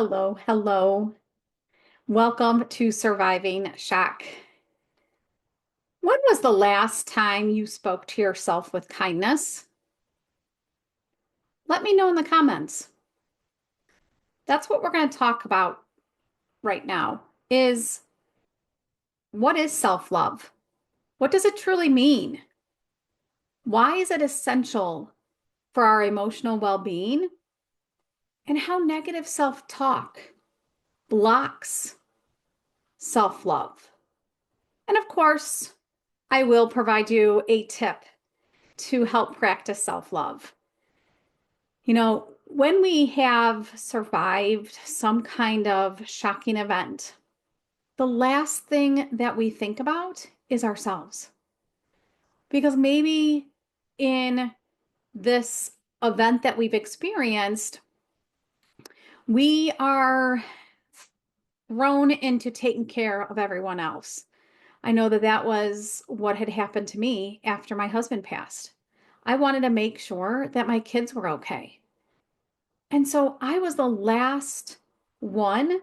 Hello, hello. Welcome to Surviving Shock. When was the last time you spoke to yourself with kindness? Let me know in the comments. That's what we're going to talk about right now is what is self-love? What does it truly mean? Why is it essential for our emotional well-being? And how negative self-talk blocks self-love. And of course, I will provide you a tip to help practice self-love. When we have survived some kind of shocking event, the last thing that we think about is ourselves. Because maybe in this event that we've experienced, we are thrown into taking care of everyone else. I know that that was what had happened to me after my husband passed. I wanted to make sure that my kids were okay. And so I was the last one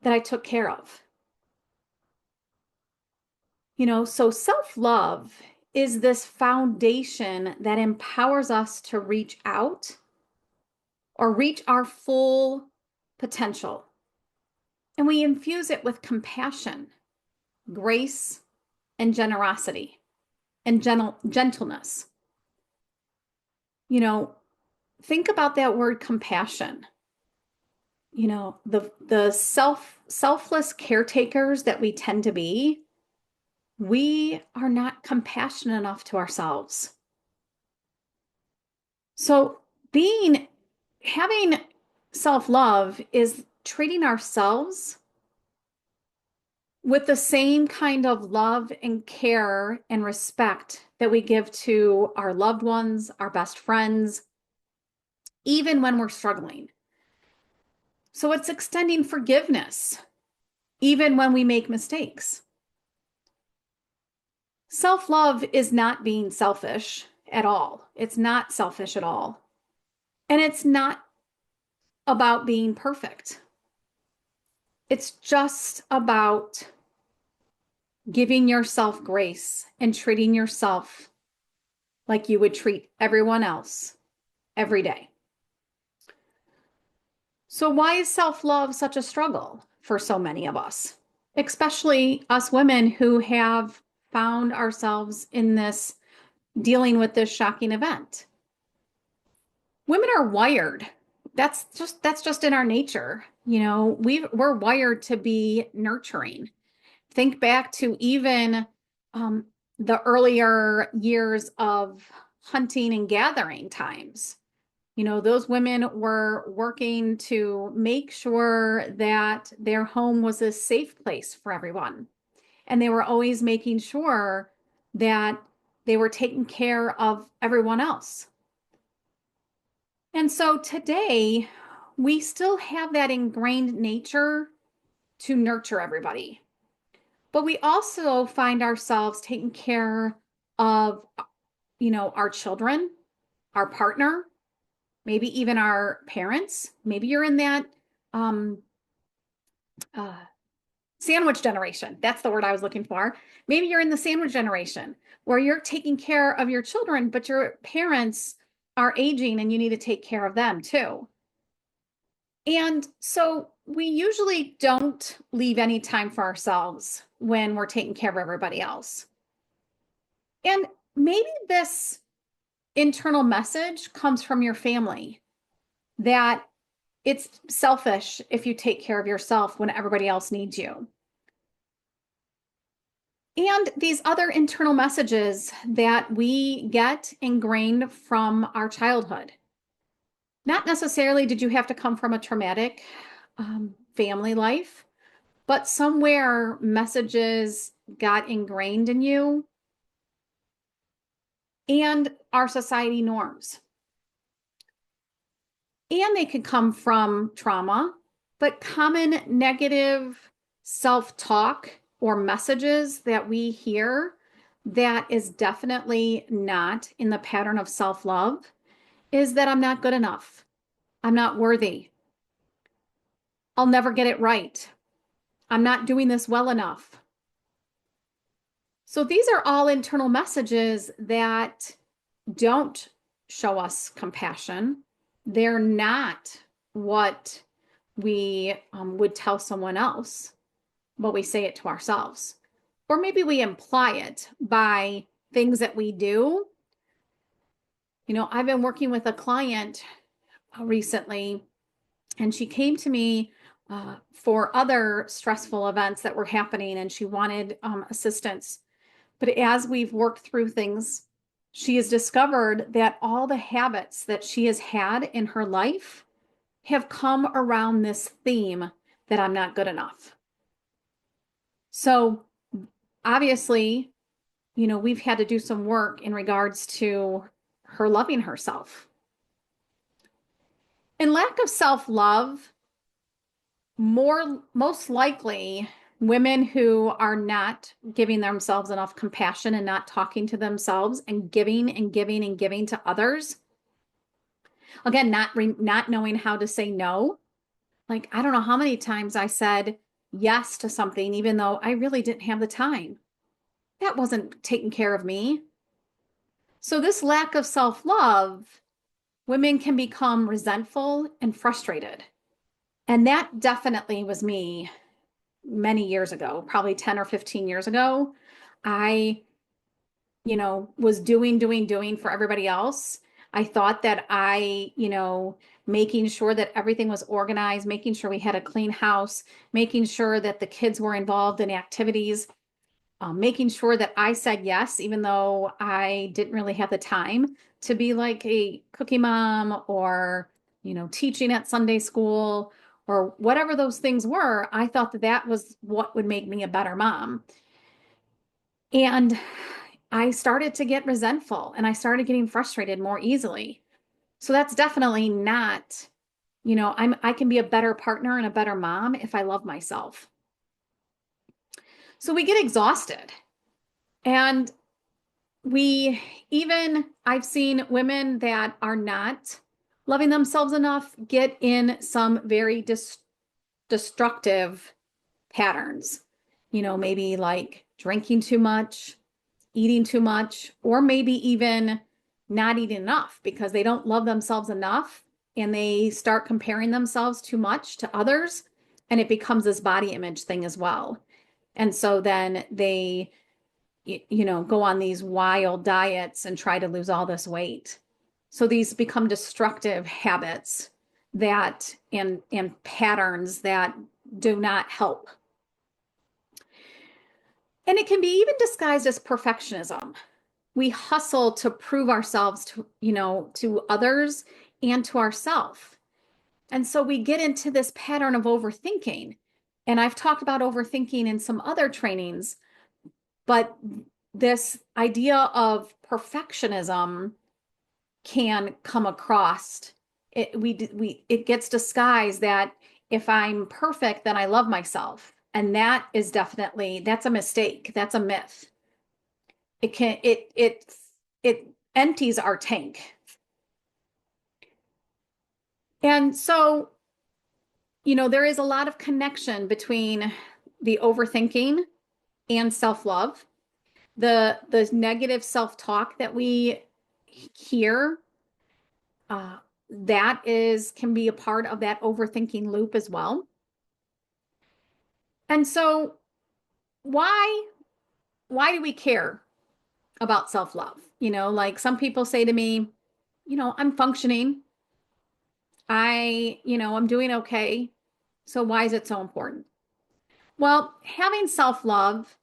that I took care of. So self-love is this foundation that empowers us to reach out or reach our full potential. And we infuse it with compassion, grace, and generosity and gentleness. Think about that word compassion. The selfless caretakers that we tend to be, we are not compassionate enough to ourselves. So having self-love is treating ourselves with the same kind of love and care and respect that we give to our loved ones, our best friends, even when we're struggling. So it's extending forgiveness, even when we make mistakes. Self-love is not being selfish at all. It's not selfish at all. And it's not about being perfect. It's just about giving yourself grace and treating yourself like you would treat everyone else every day. So why is self-love such a struggle for so many of us, especially us women who have found ourselves in this dealing with this shocking event? Women are wired. That's just in our nature. We're wired to be nurturing. Think back to even the earlier years of hunting and gathering times. Those women were working to make sure that their home was a safe place for everyone. And they were always making sure that they were taking care of everyone else. And so today, we still have that ingrained nature to nurture everybody. But we also find ourselves taking care of, our children, our partner, maybe even our parents. Maybe you're in that uh, sandwich generation. That's the word I was looking for. Maybe you're in the sandwich generation where you're taking care of your children, but your parents are aging and you need to take care of them too. And so we usually don't leave any time for ourselves when we're taking care of everybody else. And maybe this internal message comes from your family that it's selfish if you take care of yourself when everybody else needs you. And these other internal messages that we get ingrained from our childhood. Not necessarily did you have to come from a traumatic family life, but somewhere messages got ingrained in you and our society norms. And they could come from trauma, but common negative self-talk or messages that we hear that is definitely not in the pattern of self-love is that I'm not good enough. I'm not worthy. I'll never get it right. I'm not doing this well enough. So these are all internal messages that don't show us compassion. They're not what we would tell someone else, but we say it to ourselves. Or maybe we imply it by things that we do. I've been working with a client recently, and she came to me for other stressful events that were happening, and she wanted assistance. But as we've worked through things, she has discovered that all the habits that she has had in her life have come around this theme that I'm not good enough. So obviously, we've had to do some work in regards to her loving herself. And lack of self-love, most likely women who are not giving themselves enough compassion and not talking to themselves and giving and giving and giving to others. Again, not knowing how to say no. Like, I don't know how many times I said yes to something, even though I really didn't have the time. That wasn't taking care of me. So this lack of self-love, women can become resentful and frustrated. And that definitely was me many years ago, probably 10 or 15 years ago. I, was doing for everybody else. I thought that making sure that everything was organized, making sure we had a clean house, making sure that the kids were involved in activities, making sure that I said yes, even though I didn't really have the time to be like a cookie mom or, teaching at Sunday school or whatever those things were. I thought that that was what would make me a better mom. And I started to get resentful and I started getting frustrated more easily. So that's definitely not, I can be a better partner and a better mom if I love myself. So we get exhausted. And I've seen women that are not loving themselves enough get in some very destructive patterns, maybe like drinking too much, eating too much, or maybe even not eating enough because they don't love themselves enough and they start comparing themselves too much to others. And it becomes this body image thing as well. And so then they go on these wild diets and try to lose all this weight. So these become destructive habits and patterns that do not help. And it can be even disguised as perfectionism. We hustle to prove ourselves to others and to ourselves. And so we get into this pattern of overthinking. And I've talked about overthinking in some other trainings, but this idea of perfectionism can come across. It gets disguised that if I'm perfect, then I love myself. And that's a mistake. That's a myth. It empties our tank. And so, there is a lot of connection between the overthinking and self-love. The negative self-talk that we hear, can be a part of that overthinking loop as well. And so why do we care about self-love? Like some people say to me, I'm functioning. I'm doing okay. So why is it so important? Well, having self-love,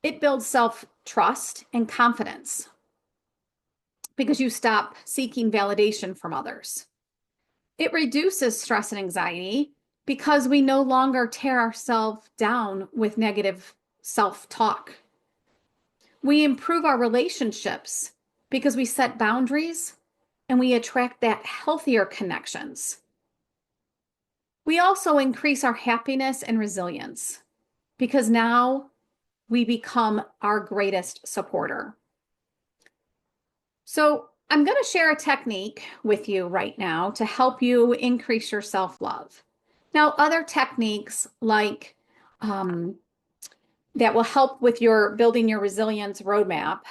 it builds self-trust and confidence because you stop seeking validation from others. It reduces stress and anxiety because we no longer tear ourselves down with negative self-talk. We improve our relationships because we set boundaries and we attract that healthier connections. We also increase our happiness and resilience because now we become our greatest supporter. So I'm going to share a technique with you right now to help you increase your self-love. Now, other techniques like um, that will help with your building your resilience roadmap.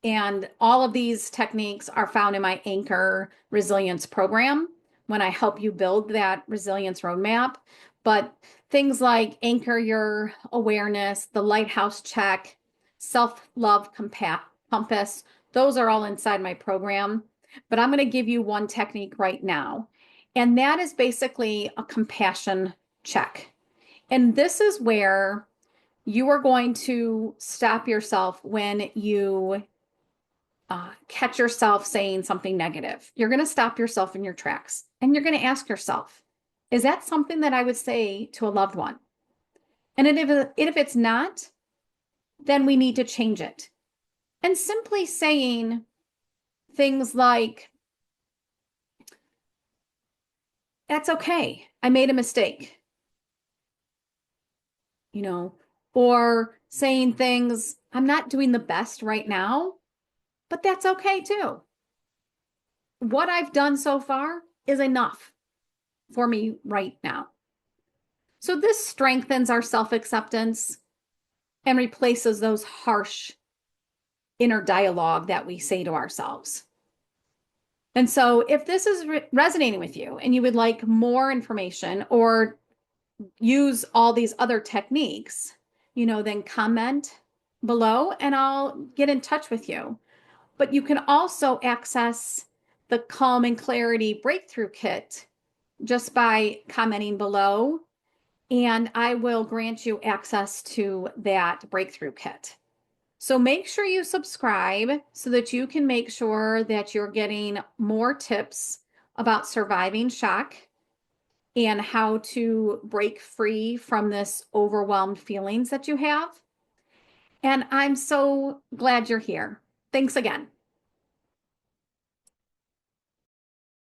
And all of these techniques are found in my Anchor Resilience program when I help you build that resilience roadmap. But things like anchor your awareness, the lighthouse check, self-love compass, those are all inside my program. But I'm going to give you one technique right now. And that is basically a compassion check. And this is where you are going to stop yourself when you catch yourself saying something negative. You're going to stop yourself in your tracks and you're going to ask yourself, is that something that I would say to a loved one? And if it's not, then we need to change it. And simply saying things like, that's okay. I made a mistake, you know, or saying things, I'm not doing the best right now, but that's okay too. What I've done so far is enough for me right now. So this strengthens our self-acceptance and replaces those harsh inner dialogue that we say to ourselves. And so if this is resonating with you and you would like more information or use all these other techniques, then comment below and I'll get in touch with you. But you can also access the Calm and Clarity Breakthrough Kit just by commenting below, and I will grant you access to that breakthrough kit. So make sure you subscribe so that you can make sure that you're getting more tips about surviving shock and how to break free from this overwhelmed feelings that you have. And I'm so glad you're here. Thanks again.